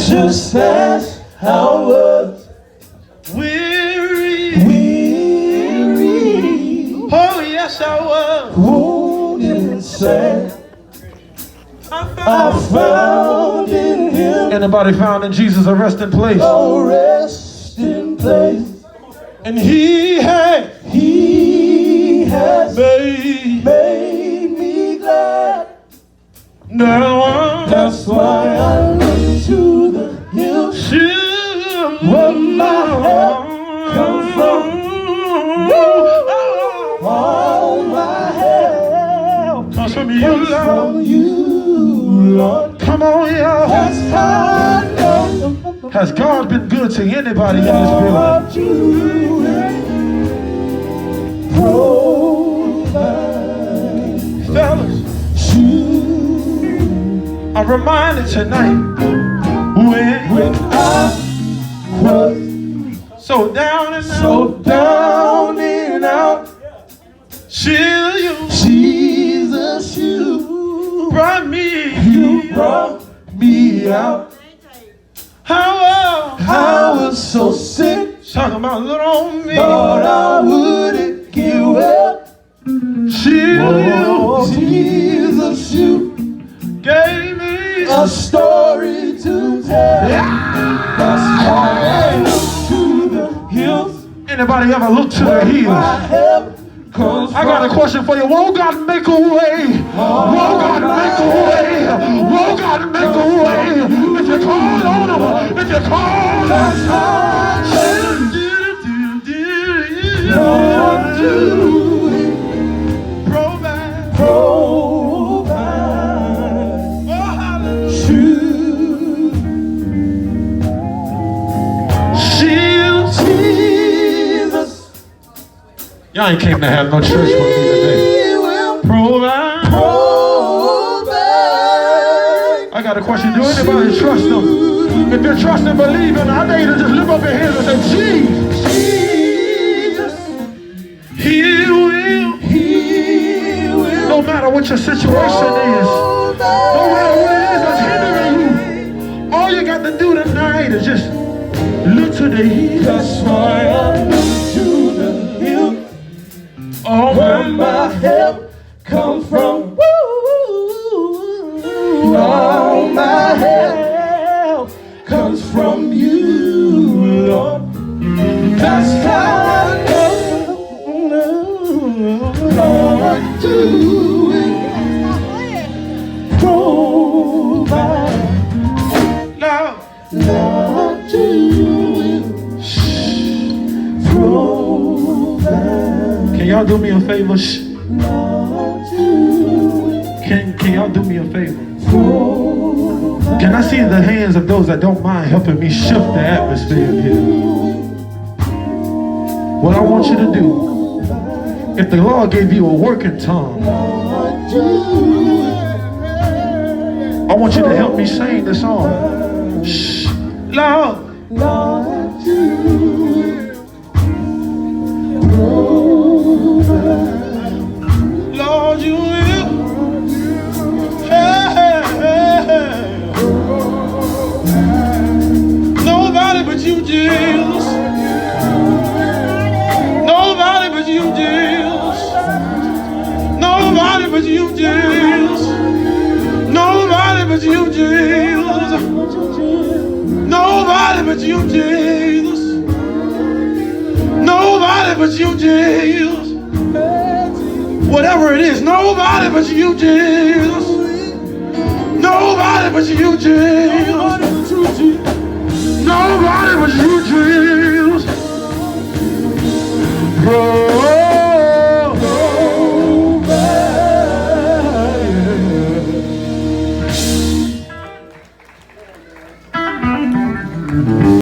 Just as I was weary. Oh yes, I was wounded and sad. I found in Him. Anybody found in Jesus a resting place? A resting place. And He has made me glad. Now that's why I look to the hills, where my help comes from. All my help comes from you, Lord. Come on, y'all. That's how I know. Has God been good to anybody in this building? Fellas, I'm reminded tonight when I was so down and out, Jesus, you brought me out. How I was so sick, talking about little on me, thought I wouldn't get well. Jesus, you gave me a story to tell. That's why I look to the hills. Anybody ever look to the hills? I got a question for you. Won't God make a way? Won't God make a way? Won't God make a way? If you call on Him, if you call on Y'all ain't came to have no church with me today. Provide. I got a question. Do anybody trust Him? If you trust and believe Him, I dare you to just lift up your hands and say, Jesus. He will. No matter what your situation is, no matter what it is that's hindering you, all you got to do tonight is just look to the hills. That's why I look to the hills. Oh, where my help comes from. All my help comes from you, Lord. That's how I know, Lord, do it. Provide. Lord, do it. Provide. Can y'all do me a favor? Can y'all do me a favor? Can I see the hands of those that don't mind helping me shift the atmosphere here? What I want you to do, if the Lord gave you a working tongue, I want you to help me sing the song. Shh, Lord, Lord, Lord, you will. Nobody but you, Jesus. Nobody but you, Jesus. Nobody but you, Jesus. Nobody but you, Jesus. Nobody but you, Jesus. Nobody but you, Jesus. Whatever it is, nobody but you, Jesus. Nobody but you, Jesus. Nobody but you, Jesus.